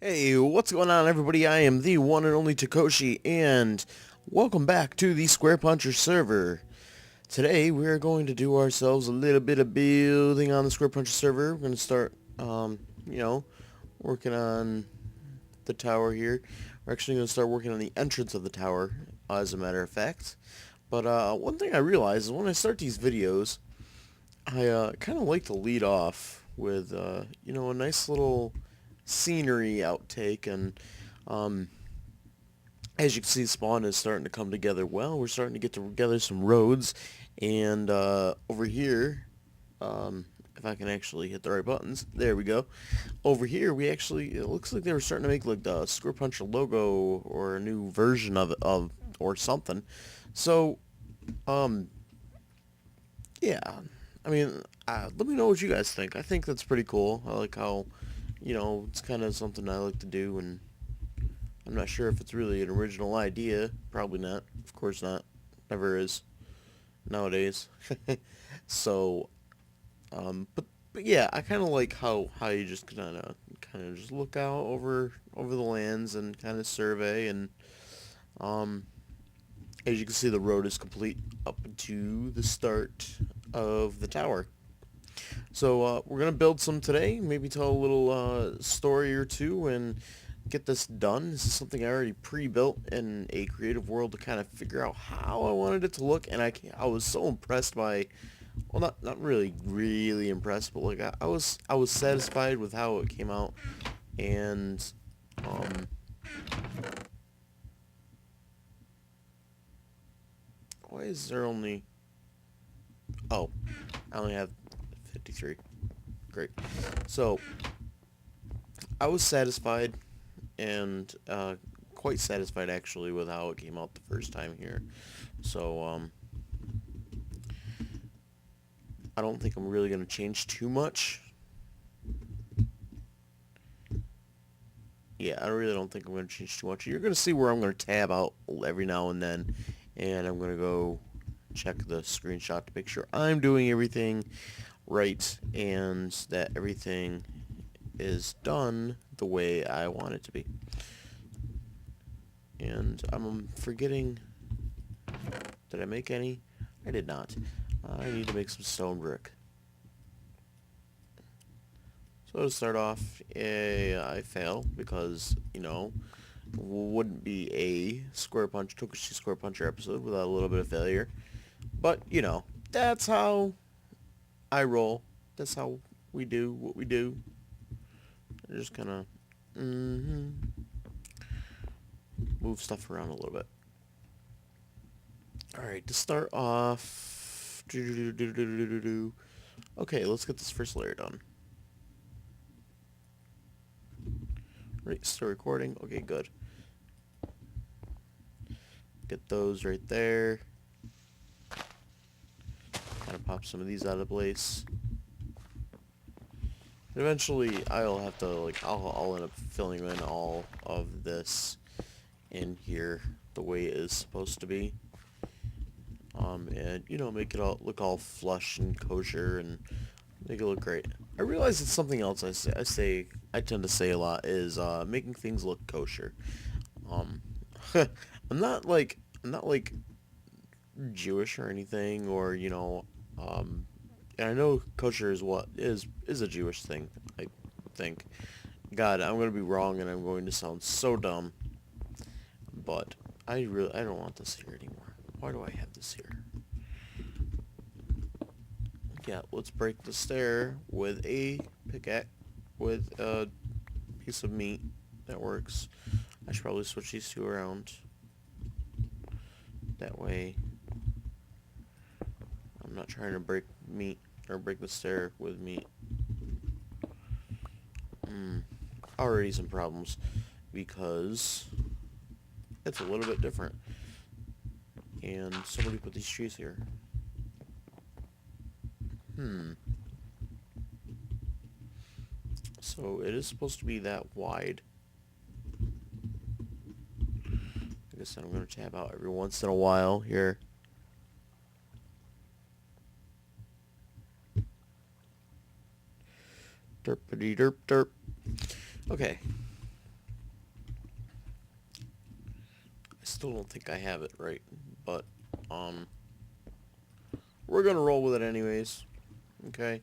Hey, what's going on everybody? I am the one and only Toukoshi, and welcome back to the Square Puncher server. Today we are going to do ourselves a little bit of building on the Square Puncher server. We're going to start, working on the tower here. We're actually going to start working on the entrance of the tower, as a matter of fact. But one thing I realized is when I start these videos, I kind of like to lead off with, a nice little scenery outtake, and as you can see, spawn is starting to come together well. We're starting to get together some roads, and over here, if I can actually hit the right buttons, there we go. Over here, it looks like they were starting to make like the Square Puncher logo or a new version of it, or something. So, yeah, I mean, let me know what you guys think. I think that's pretty cool. I like how, it's kind of something I like to do, and I'm not sure if it's really an original idea. Probably not. Of course not. Never is nowadays. So, but yeah, I kind of like how you just kind of just look out over the lands and kind of survey, and um, as you can see, the road is complete up to the start of the tower. So we're gonna build some today. Maybe tell a little story or two and get this done. This is something I already pre-built in a creative world to kind of figure out how I wanted it to look, and I was so impressed by, well, not really impressed, but like I was satisfied with how it came out, and um, why is there only? Oh, I only have 53. Great. So I was satisfied, and quite satisfied actually with how it came out the first time here. So I don't think I'm really going to change too much. Yeah, I really don't think I'm going to change too much. You're going to see where I'm going to tab out every now and then, and I'm going to go check the screenshot to make sure I'm doing everything right and that everything is done the way I want it to be. And I'm forgetting, did I make any? I did not. I need to make some stone brick. So to start off, I fail because, wouldn't be a Toukoshi Square Puncher episode without a little bit of failure. But, that's how I roll. That's how we do what we do. I just kind of move stuff around a little bit. Alright, to start off, okay, let's get this first layer done. Right, still recording. Okay, good. Get those right there. Kind of pop some of these out of place. And eventually, I'll have to, I'll end up filling in all of this in here the way it is supposed to be. And, make it all look all flush and kosher and make it look great. I realize it's something else I tend to say a lot is, making things look kosher. I'm not like Jewish or anything, or, and I know kosher is a Jewish thing, I think. God, I'm gonna be wrong and I'm going to sound so dumb. But I don't want this here anymore. Why do I have this here? Yeah, let's break the stair with a pickaxe, with a piece of meat. That works. I should probably switch these two around. That way I'm not trying to break meat, or break the stair with meat. Already some problems, because it's a little bit different. And somebody put these trees here. So it is supposed to be that wide. I guess I'm going to tab out every once in a while here. Derpity derp derp. Okay. I still don't think I have it right, but, we're gonna roll with it anyways. Okay.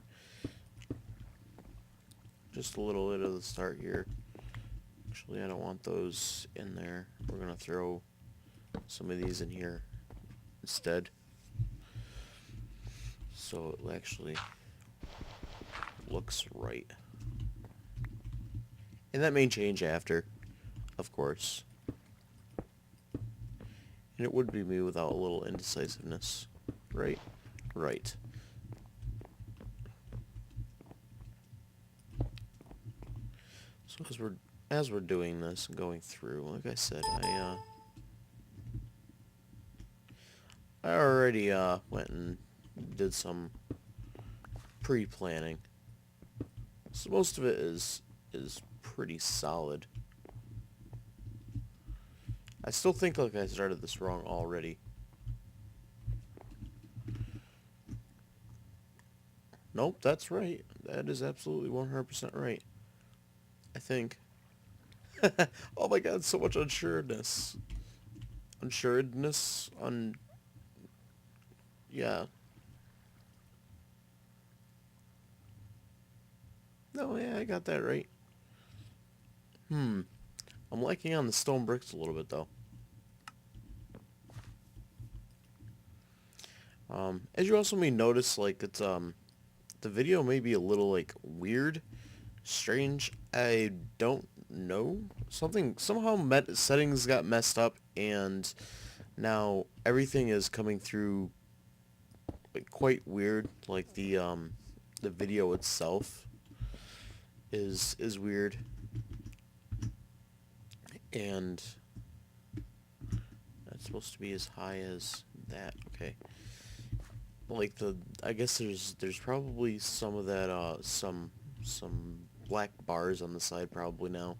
Just a little bit of the start here. Actually, I don't want those in there. We're gonna throw some of these in here instead. So it actually looks right. And that may change after, of course. And it would be me without a little indecisiveness. Right? Right. So as we're doing this and going through, like I said, I already went and did some pre-planning. So most of it is pretty solid. I still think like I started this wrong already. Nope, that's right. That is absolutely 100% right. I think. Oh my god, so much unsureness. Unsuredness? Yeah. No, yeah, I got that right. I'm liking on the stone bricks a little bit, though. As you also may notice, like, it's, the video may be a little, like, weird, strange. I don't know. Somehow settings got messed up, and now everything is coming through, like, quite weird. Like, the video itself is weird. And that's supposed to be as high as that. Okay. Like I guess there's probably some of that some black bars on the side probably now.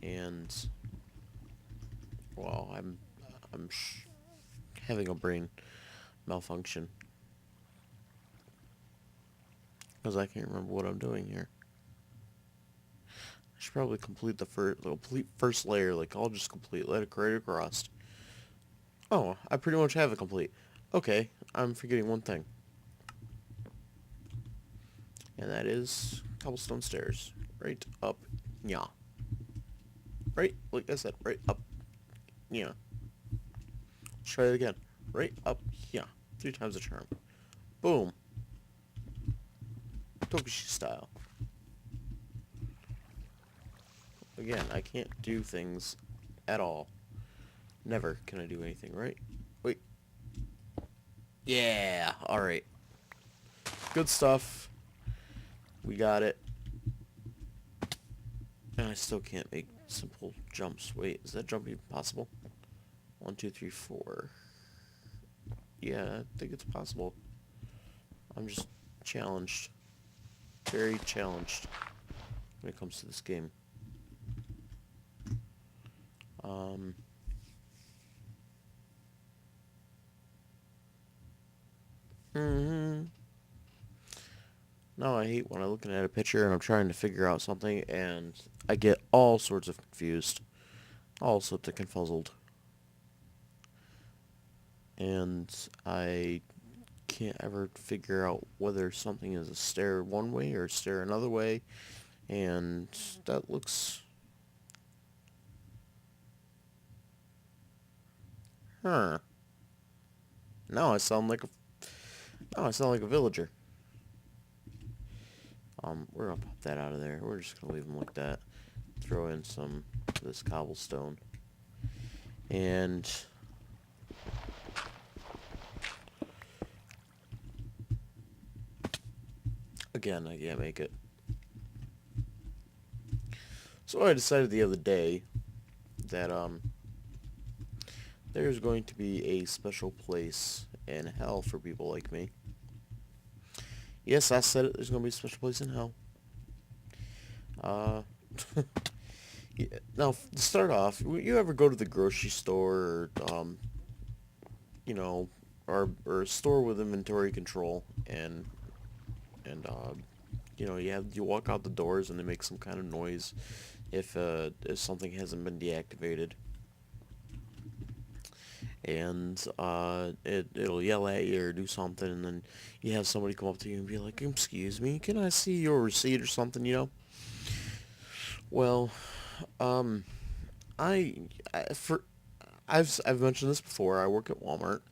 And well, I'm having a brain malfunction because I can't remember what I'm doing here. I should probably complete the first layer. Like, I'll just let it right across. Oh, I pretty much have it complete. Okay, I'm forgetting one thing. And that is cobblestone stairs. Right up, yeah. Right, like I said, right up, yeah. Let's try it again. Right up, yeah. 3 times the charm. Boom. Toukoshi style. Again, I can't do things at all. Never can I do anything, right? Wait. Yeah, alright. Good stuff. We got it. And I still can't make simple jumps. Wait, is that jump even possible? 1, 2, 3, 4. Yeah, I think it's possible. I'm just challenged. Very challenged when it comes to this game. No, I hate when I'm looking at a picture and I'm trying to figure out something and I get all sorts of confused. All sorts of confuzzled. And I can't ever figure out whether something is a stair one way or a stair another way. And that looks... Huh. Now I sound like a villager. We're gonna pop that out of there. We're just gonna leave them like that. Throw in some of this cobblestone. And again, I can't make it. So I decided the other day that there's going to be a special place in hell for people like me. Yes, I said it. There's going to be a special place in hell. Yeah, now, to start off, you ever go to the grocery store or, you know, or a store with inventory control and you walk out the doors and they make some kind of noise if something hasn't been deactivated, and it'll yell at you or do something, and then you have somebody come up to you and be like, "Excuse me, can I see your receipt or something?" Well, um, I, I for I've mentioned this before. I work at Walmart,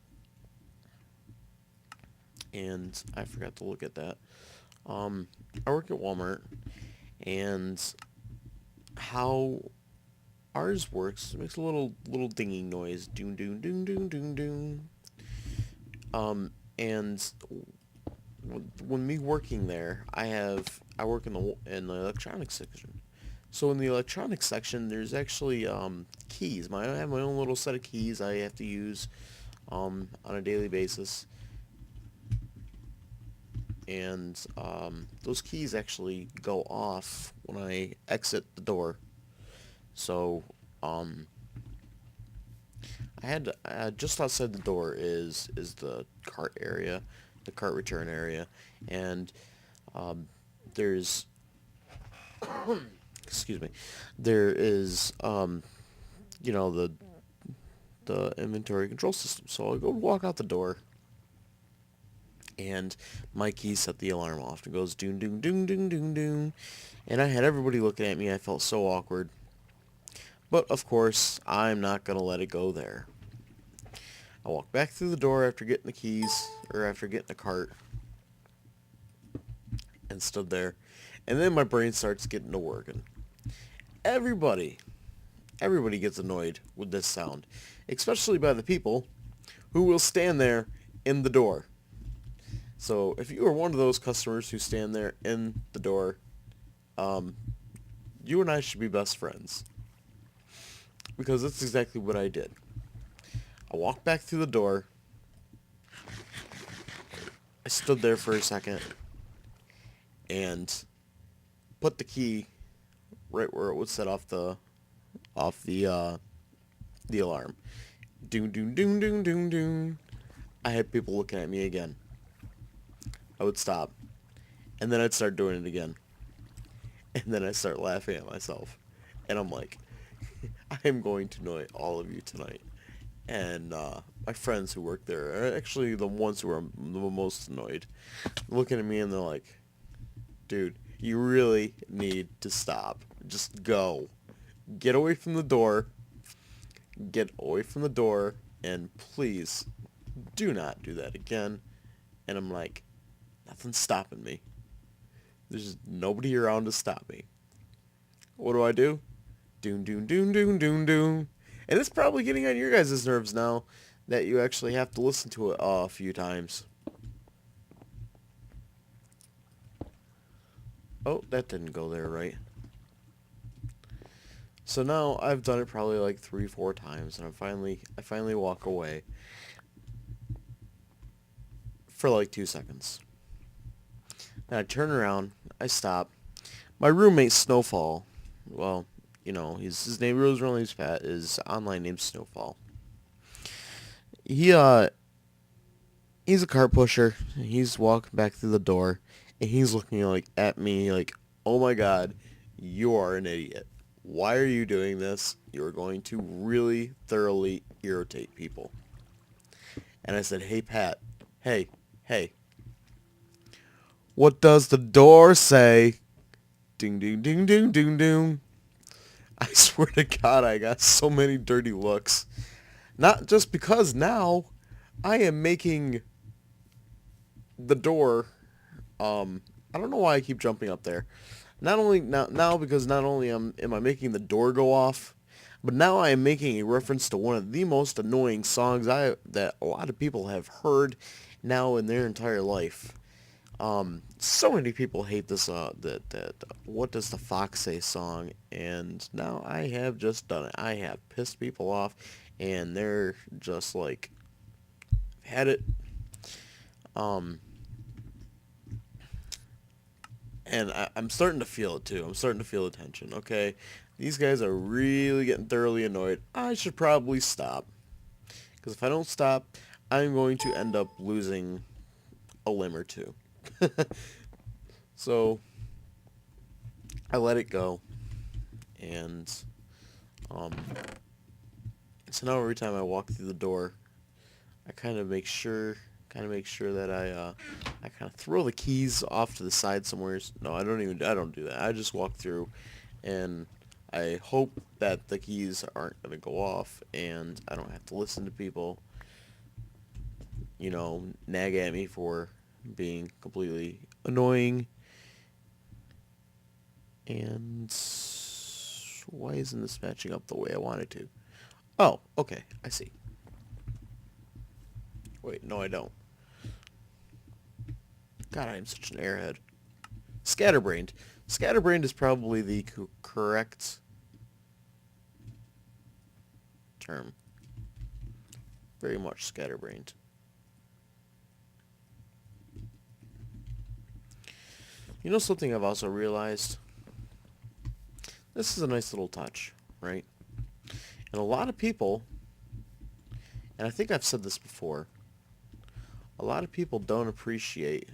and I forgot to look at that. Um, I work at Walmart, and how ours works, it makes a little dinging noise, doon doon doon doon doon doon. And when me working there, I work in the electronics section. So in the electronics section, there's actually keys. I have my own little set of keys I have to use on a daily basis, and those keys actually go off when I exit the door. So um, I had just outside the door is the cart area, the cart return area, and um, there's excuse me, there is the inventory control system. So I go walk out the door, and my key set the alarm off. It goes doon doon doon doon doon doon, and I had everybody looking at me. I felt so awkward, but of course I'm not gonna let it go there. I walked back through the door after getting the keys, or after getting the cart, and stood there. And then my brain starts getting to working. Everybody, everybody gets annoyed with this sound, especially by the people who will stand there in the door. So if you are one of those customers who stand there in the door, um, you and I should be best friends. Because that's exactly what I did. I walked back through the door. I stood there for a second and put the key right where it would set off the alarm. Doom doom doom doom doom doom. I had people looking at me again. I would stop, and then I'd start doing it again, and then I start laughing at myself, and I'm like, I am going to annoy all of you tonight. And my friends who work there are actually the ones who are the most annoyed, looking at me and they're like, dude, you really need to stop. Just go. Get away from the door. Get away from the door, and please do not do that again. And I'm like, nothing's stopping me. There's nobody around to stop me. What do? Doom doom doom doom doom doom. And it's probably getting on your guys' nerves now that you actually have to listen to it a few times. Oh, that didn't go there right. So now I've done it probably like 3, 4 times, and I finally walk away for like 2 seconds. Then I turn around, I stop. My roommate Snowfall, well, his name was really Pat. His online name's Snowfall. He he's a cart pusher. He's walking back through the door, and he's looking like at me like, "Oh my God, you are an idiot. Why are you doing this? You're going to really thoroughly irritate people." And I said, "Hey Pat, hey, hey, what does the door say?" Ding ding ding ding ding ding. I swear to God, I got so many dirty looks. Not just because now I am making the door. I don't know why I keep jumping up there. Not only now because not only am I making the door go off, but now I am making a reference to one of the most annoying songs that a lot of people have heard now in their entire life. So many people hate this that "What Does the Fox Say" song, and now I have just done it. I have pissed people off, and they're just like, had it. Um, and I'm starting to feel it too. I'm starting to feel the tension. Okay, these guys are really getting thoroughly annoyed. I should probably stop, because if I don't stop, I'm going to end up losing a limb or two. So I let it go, and um, so now every time I walk through the door, I kind of make sure that I kind of throw the keys off to the side somewhere. No, I don't do that. I just walk through, and I hope that the keys aren't gonna go off, and I don't have to listen to people, nag at me for being completely annoying. And why isn't this matching up the way I want it to? Oh, okay, I see. Wait, no, I don't. God, I am such an airhead. Scatterbrained. Scatterbrained is probably the correct term. Very much scatterbrained. You know something I've also realized? This is a nice little touch, right? And a lot of people, and I think I've said this before, a lot of people don't appreciate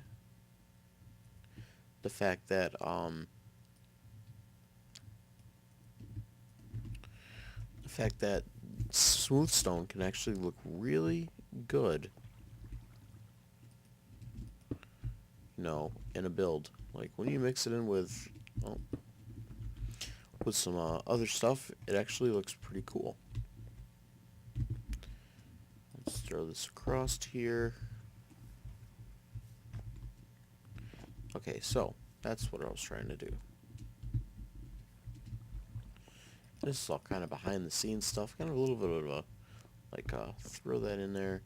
the fact that smooth stone can actually look really good, in a build. Like when you mix it in with, well, with some other stuff, it actually looks pretty cool. Let's throw this across here. Okay, so that's what I was trying to do. This is all kind of behind the scenes stuff, kind of a little bit of a, throw that in there,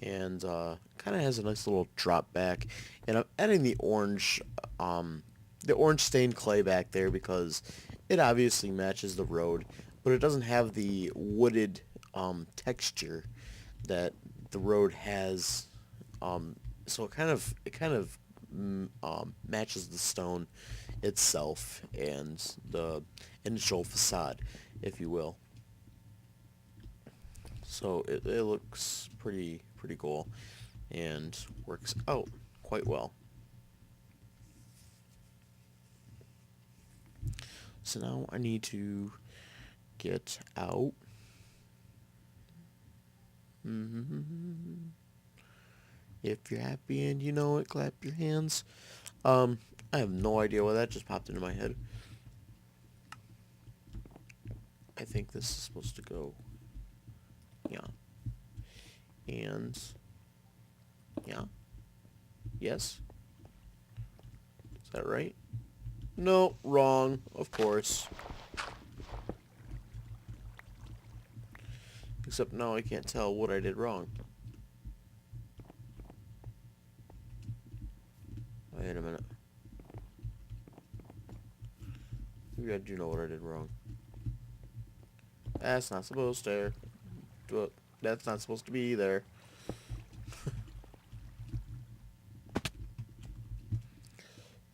and kind of has a nice little drop back. And I'm adding the orange stained clay back there because it obviously matches the road, but it doesn't have the wooded texture that the road has. So it kind of matches the stone itself and the initial facade, if you will. So it looks pretty cool and works out quite well. So now I need to get out. If you're happy and you know it, clap your hands. I have no idea why that just popped into my head. I think this is supposed to go, yeah. And, yeah. Yes? Is that right? No, wrong, of course. Except now I can't tell what I did wrong. Wait a minute. Maybe I do know what I did wrong. That's not supposed to. That's not supposed to be there.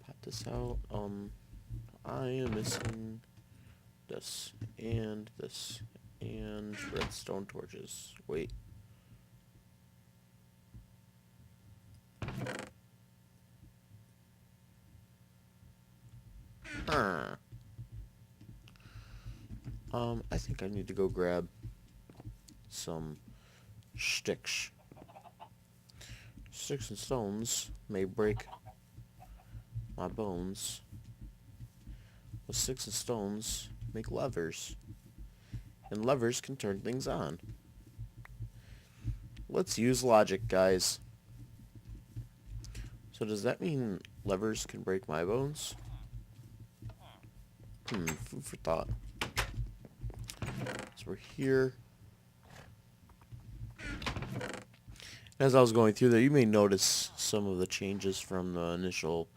Pop this out. I am missing this and redstone torches. Wait. Huh. I think I need to go grab some sticks. Sticks and stones may break my bones. But sticks and stones make levers. And levers can turn things on. Let's use logic, guys. So does that mean levers can break my bones? Food for thought. So we're here. As I was going through there, you may notice some of the changes from the initial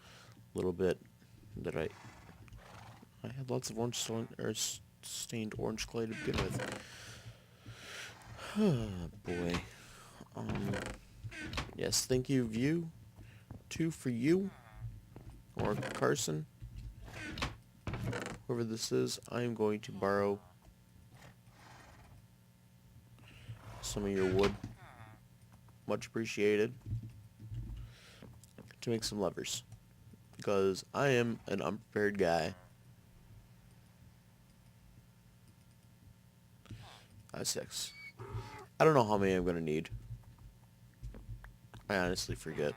little bit that I had lots of orange stone, or stained orange clay to begin with. Oh boy. Yes, thank you, View. 2 for you. Or Carson. Whoever this is, I am going to borrow some of your wood. Much appreciated. To make some levers. Because I am an unprepared guy. 6. I don't know how many I'm gonna need. I honestly forget.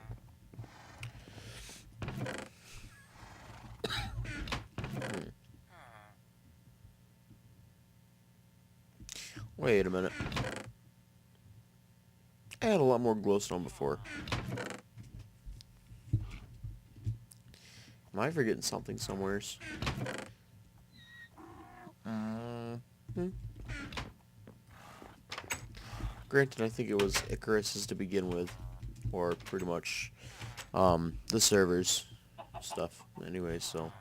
Wait a minute. I had a lot more glowstone before. Am I forgetting something somewheres? Granted, I think it was Icarus's to begin with. Or pretty much, the servers stuff. Anyway, so.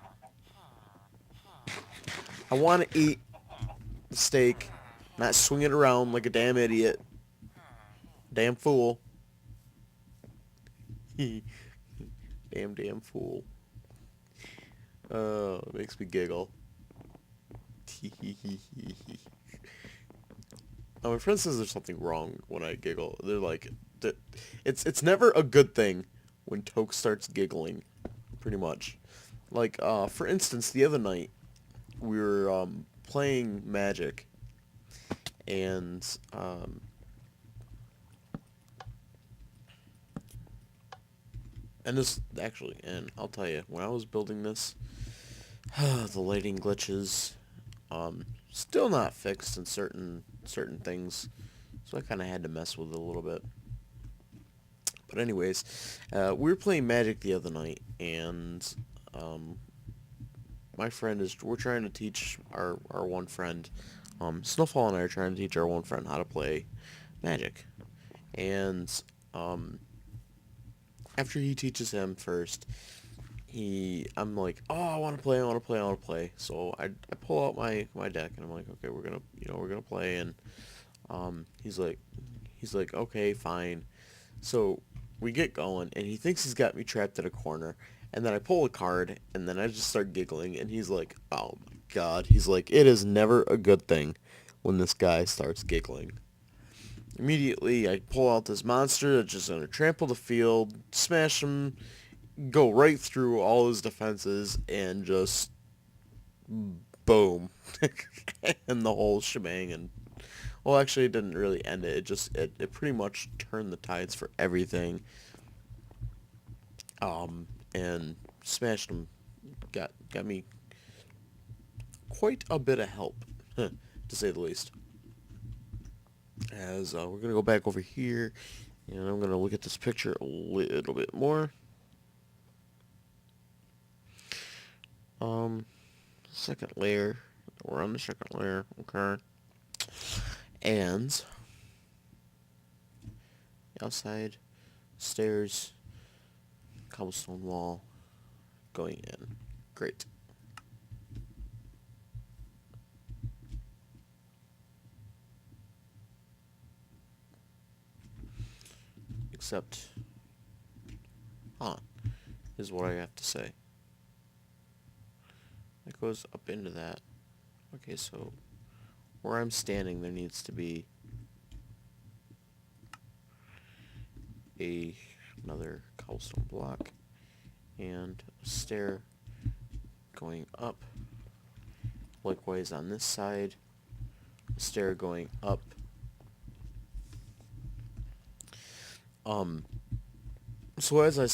I want to eat the steak, not swing it around like a damn idiot. Damn fool. Damn fool. Oh, it makes me giggle. My friend says there's something wrong when I giggle. They're like, it's never a good thing when Toke starts giggling, pretty much. Like, for instance, the other night, we were, playing Magic, and, and I'll tell you, when I was building this, the lighting glitches, still not fixed in certain things, so I kind of had to mess with it a little bit. But anyways, we were playing Magic the other night, and we're trying to teach our one friend, Snowfall and I are trying to teach our one friend how to play Magic, and after he teaches him first, I'm like, oh, I want to play. So I pull out my deck, and I'm like, okay, we're gonna play, and he's like, okay, fine. So we get going, and he thinks he's got me trapped in a corner, and then I pull a card, and then I just start giggling, and he's like, oh my god, he's like, it is never a good thing when this guy starts giggling. Immediately, I pull out this monster that's just gonna trample the field, smash him, go right through all his defenses, and just boom, and the whole shebang. And well, actually, it didn't really end it. It pretty much turned the tides for everything. And smashed him. Got me quite a bit of help, to say the least. As we're gonna go back over here, and I'm gonna look at this picture a little bit more. Second layer. We're on the second layer. Okay. And outside, stairs, cobblestone wall, going in. Great. Except, is what I have to say. It goes up into that. Okay, so where I'm standing, there needs to be another cobblestone block and a stair going up. Likewise on this side, a stair going up. So as I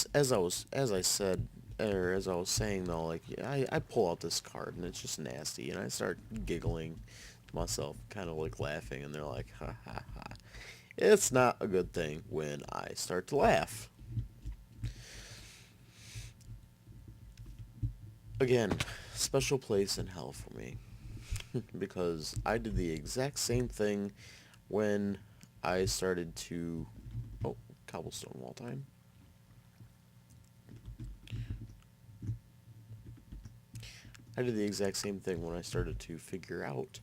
said, or as I was saying though, like, I pull out this card and it's just nasty, and I start giggling to myself, kind of like laughing, and they're like, ha ha ha. It's not a good thing when I start to laugh. Again, special place in hell for me. Because I did the exact same thing when I started to... Oh, cobblestone wall time. I did the exact same thing when I started to figure out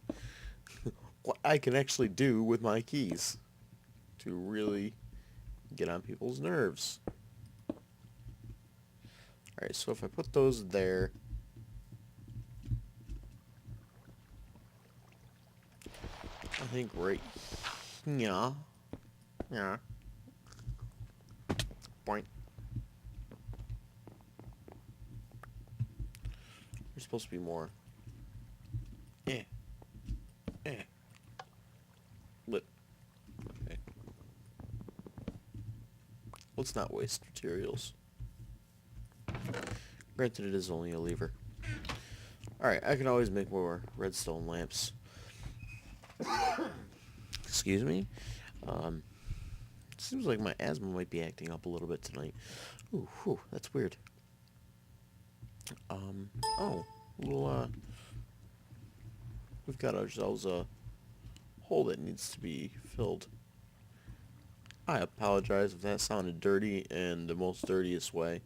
what I can actually do with my keys to really get on people's nerves. Alright, so if I put those there, I think right, yeah, point. There's supposed to be more. Yeah. Let's not waste materials. Granted, it is only a lever. Alright, I can always make more redstone lamps. Excuse me. Seems like my asthma might be acting up a little bit tonight. Ooh, whew, that's weird. Oh, little, we've got ourselves a hole that needs to be filled. I apologize if that sounded dirty in the most dirtiest way.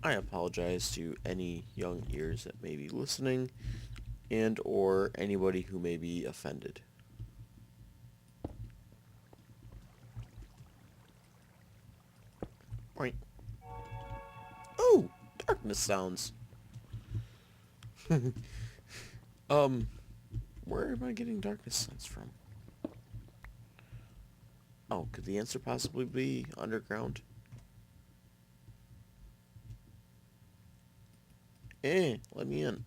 I apologize to any young ears that may be listening and or anybody who may be offended. Right. Oh, darkness sounds. Where am I getting darkness sounds from? Oh, could the answer possibly be underground? Let me in.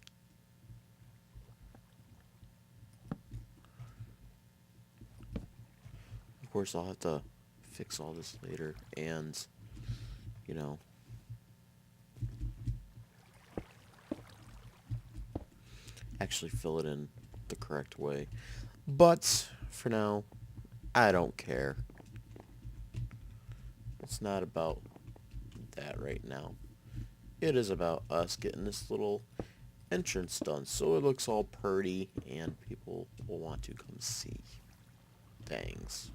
Of course, I'll have to fix all this later and, you know, actually fill it in the correct way. But, for now, I don't care. It's not about that right now. It is about us getting this little entrance done so it looks all pretty and people will want to come see. Thanks.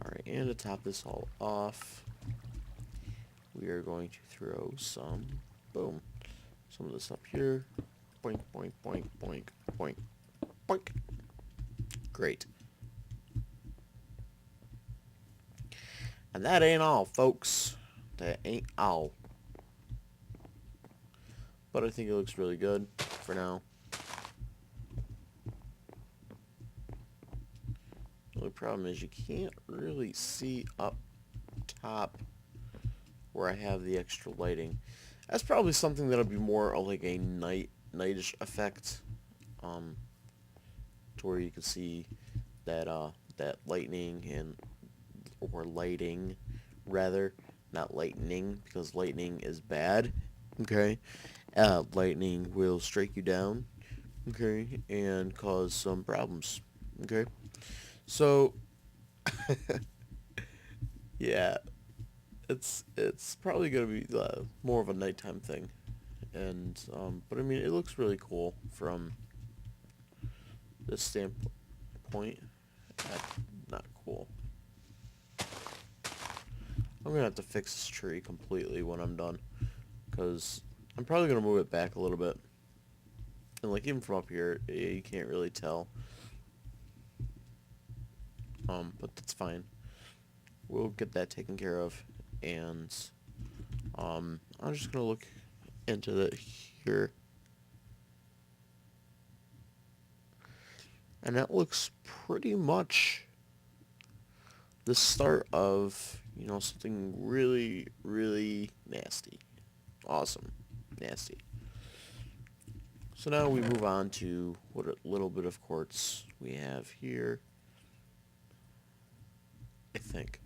Alright, and to top this all off, we are going to throw some, boom, some of this up here. Boink, boink, boink, boink, boink, boink. Great. And that ain't all, folks. That ain't all. But I think it looks really good for now. The only problem is you can't really see up top where I have the extra lighting. That's probably something that'll be more like a nightish effect. To where you can see that that lightning and or lighting rather, not lightning because lightning is bad. Okay, lightning will strike you down. Okay, and cause some problems. Okay, so yeah, it's probably gonna be more of a nighttime thing, and but I mean it looks really cool from this standpoint. Not cool. I'm gonna have to fix this tree completely when I'm done, because I'm probably gonna move it back a little bit. And like even from up here, you can't really tell. But that's fine. We'll get that taken care of, and I'm just gonna look into that here. And that looks pretty much the start of, you know, something really, really nasty. Awesome. Nasty. So now we move on to what a little bit of quartz we have here. I think.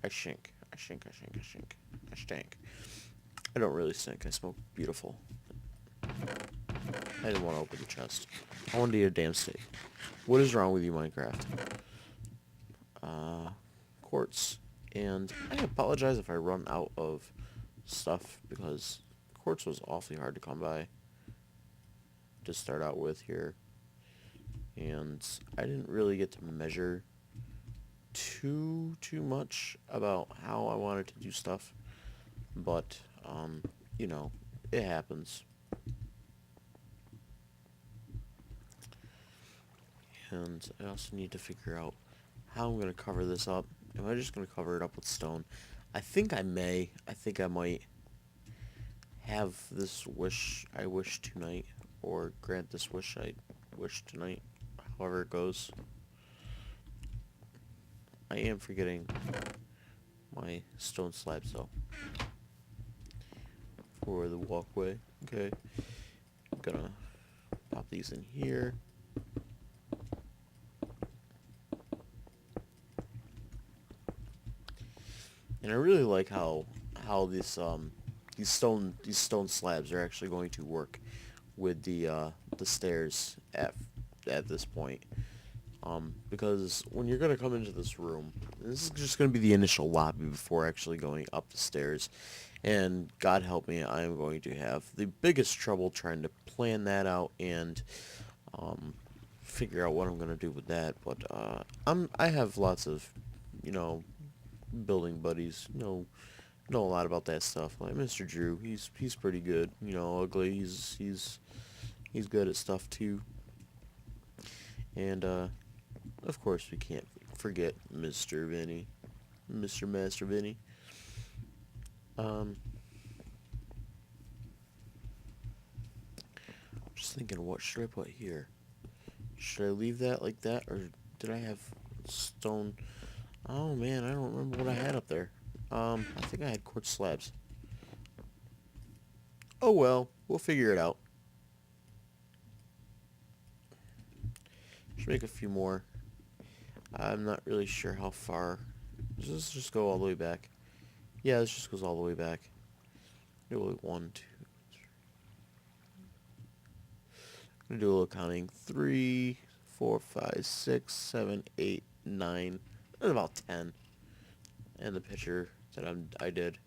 I stink. I don't really stink. I smoke beautiful. I didn't want to open the chest. I wanted to eat a damn steak. What is wrong with you, Minecraft? Quartz. And I apologize if I run out of stuff, because quartz was awfully hard to come by to start out with here. And I didn't really get to measure too much about how I wanted to do stuff. But, you know, it happens. And I also need to figure out how I'm going to cover this up. Am I just going to cover it up with stone? I think I may. I think I might have this wish I wish tonight, or grant this wish I wish tonight, however it goes. I am forgetting my stone slabs though for the walkway. Okay, I'm gonna pop these in here. And I really like how these stone slabs are actually going to work with the stairs at this point. Because when you're gonna come into this room, this is just gonna be the initial lobby before actually going up the stairs. And God help me, I am going to have the biggest trouble trying to plan that out and figure out what I'm gonna do with that. But I have lots of, you know, building buddies. Know a lot about that stuff. Like Mr. Drew, he's pretty good. You know, Ugly, he's good at stuff too. And of course we can't forget Mr. Vinny, Mr. Master Vinny. Um, just thinking, what should I put here? Should I leave that like that, or did I have stone? Oh man, I don't remember what I had up there. I think I had quartz slabs. Oh well, we'll figure it out. Should make a few more. I'm not really sure how far. Does this just go all the way back? Yeah, this just goes all the way back. Do one, two. I'm gonna do a little counting. 3, 4, 5, 6, 7, 8, 9, and about 10. And the picture that I did.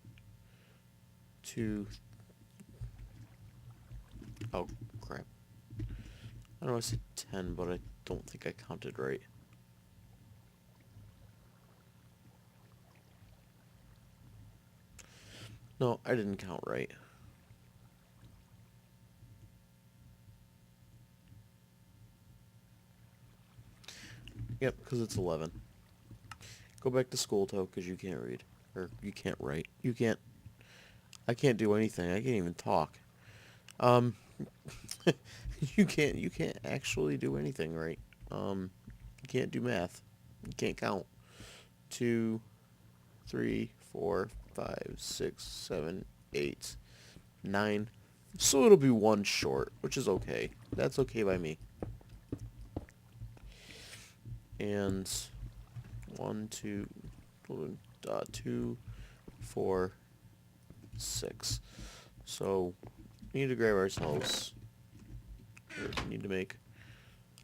2. Oh crap! I know I said 10, but I don't think I counted right. No, I didn't count right. Yep, because it's 11. Go back to school, Toe, because you can't read. Or you can't write. You can't... I can't do anything. I can't even talk. Um... you can't actually do anything right. You can't do math. You can't count. 2, 3, 4, 5, 6, 7, 8, 9. So it'll be 1 short, which is okay. That's okay by me. And 1, 2, 2, 4, 6. So we need to grab ourselves. We need to make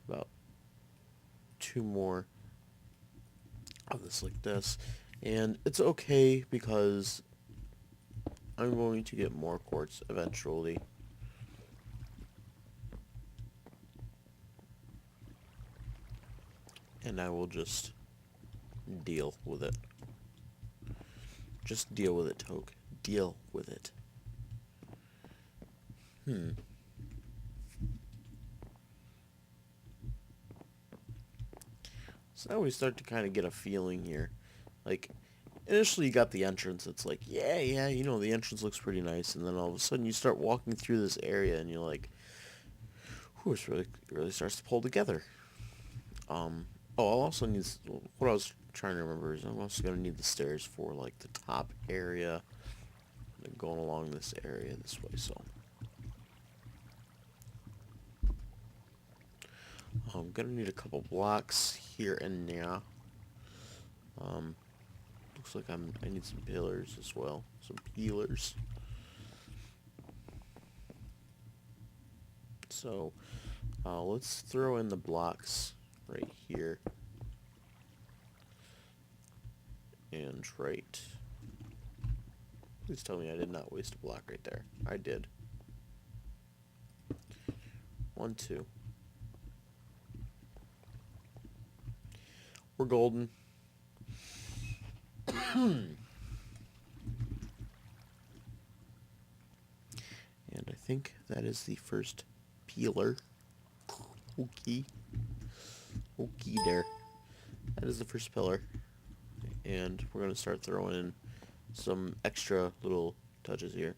about 2 more of this like this. And it's okay because I'm going to get more quartz eventually. And I will just deal with it. Just deal with it, Toke. Deal with it. So now we start to kind of get a feeling here. Like, initially you got the entrance. It's like, yeah, you know, the entrance looks pretty nice. And then all of a sudden you start walking through this area and you're like, whew, it really starts to pull together. Oh, I'll also need, what I was trying to remember is I'm also going to need the stairs for, like, the top area. And going along this area this way, so. I'm going to need a couple blocks here and there. Looks like I need some pillars as well. Some peelers. So, let's throw in the blocks right here. And right. Please tell me I did not waste a block right there. I did. 1, 2. We're golden. And I think that is the first peeler. Okay. Okay there. That is the first pillar. And we're going to start throwing in some extra little touches here.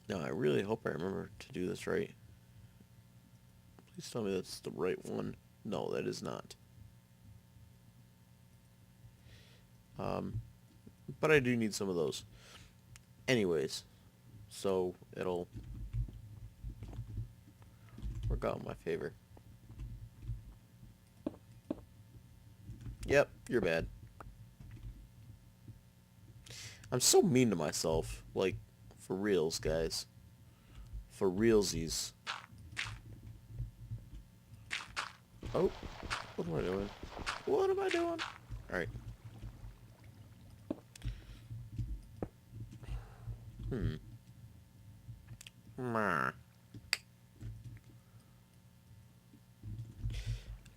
Now, I really hope I remember to do this right. Please tell me that's the right one. No, that is not. but I do need some of those. Anyways, so it'll work out in my favor. Yep, you're bad. I'm so mean to myself. Like, for reals, guys. For realsies. Oh, what am I doing? What am I doing? Alright. Meh.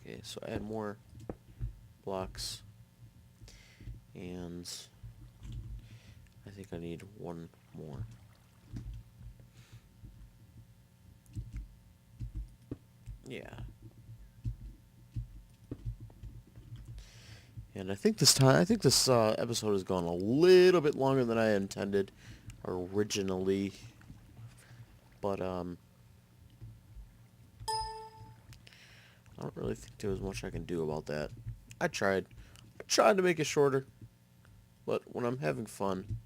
Okay, so add more blocks. And I think I need one more. Yeah. And I think this episode has gone a little bit longer than I intended originally. But I don't really think there was much I can do about that. I tried to make it shorter, but when I'm having fun,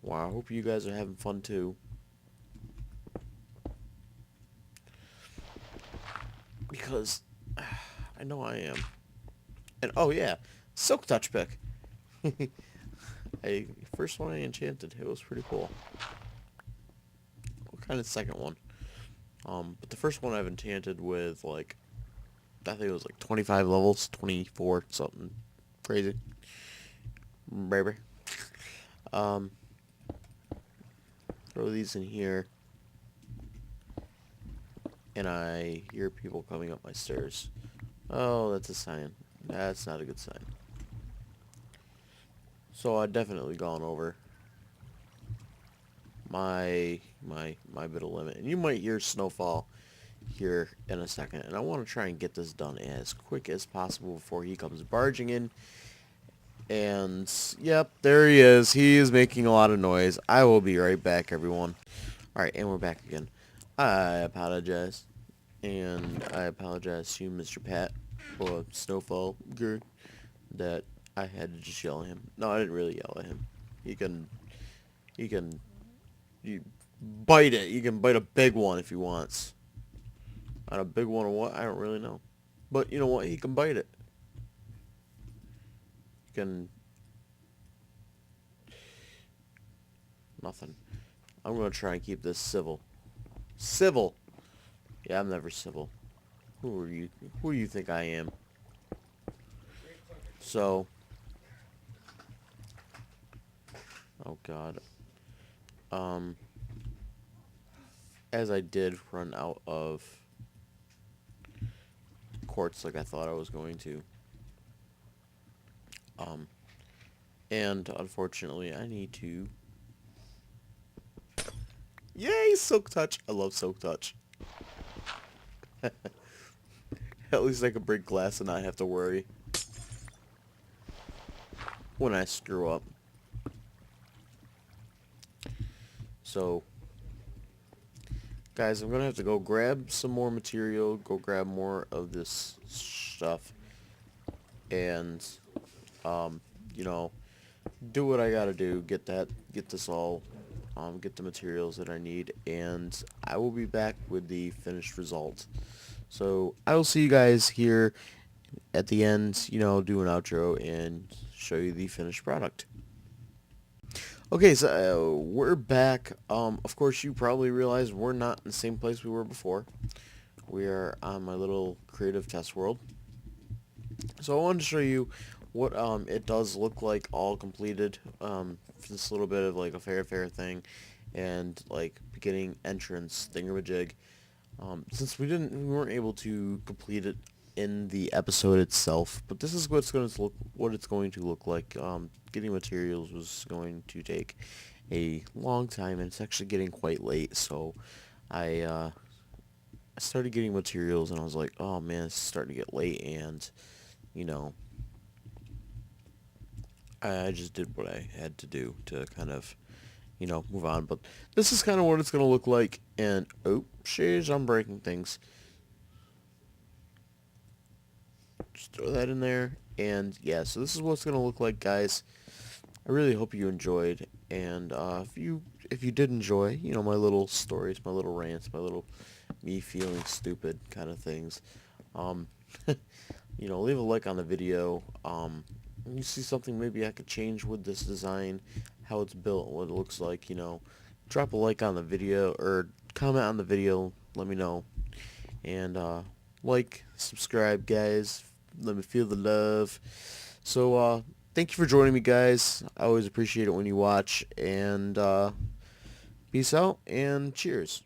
wow, I hope you guys are having fun too. Because I know I am. And oh yeah, Silk Touch pick. First one I enchanted, it was pretty cool. What kind of second one? But the first one I've enchanted with, like, I think it was like 25 levels, 24, something crazy. Baby. Throw these in here. And I hear people coming up my stairs. Oh, that's a sign. That's not a good sign. So I've definitely gone over my bit of limit. And you might hear snowfall here in a second. And I want to try and get this done as quick as possible before he comes barging in. And, yep, there he is. He is making a lot of noise. I will be right back, everyone. Alright, and we're back again. I apologize. And I apologize to Mr. Pat or Snowfall Girl that I had to just yell at him. No, I didn't really yell at him. You bite it. You can bite a big one if he wants. Not a big one or what? I don't really know. But you know what? He can bite it. He can... Nothing. I'm going to try and keep this civil. Civil! Yeah, I'm never civil. Who are you? Who do you think I am? So... Oh, God. As I did run out of quartz like I thought I was going to. And unfortunately, I need to... Yay, Silk Touch! I love Silk Touch. At least I can break glass and not have to worry when I screw up. So, guys, I'm gonna have to go grab some more material, go grab more of this stuff, and, you know, do what I gotta do, get this all, get the materials that I need, and I will be back with the finished result. So, I will see you guys here at the end, you know, do an outro and show you the finished product. Okay, so we're back. Of course, you probably realize we're not in the same place we were before. We are on my little creative test world. So I wanted to show you what it does look like all completed. This little bit of like a fair thing, and like beginning entrance thingamajig. Since we weren't able to complete it in the episode itself, but this is what it's going to look like. Getting materials was going to take a long time, and it's actually getting quite late, so I started getting materials, and I was like, oh man, it's starting to get late, and, you know, I just did what I had to do to kind of, you know, move on, but this is kind of what it's going to look like, and, oh, jeez, I'm breaking things. Just throw that in there. And yeah, so this is what it's gonna look like, guys. I really hope you enjoyed, and if you did enjoy, my little stories, my little rants, my little me feeling stupid kind of things, um, leave a like on the video. When you see something maybe I could change with this design, how it's built, what it looks like, drop a like on the video or comment on the video. Let me know, and like, subscribe, guys. Let me feel the love. So, thank you for joining me, guys. I always appreciate it when you watch, and peace out and cheers.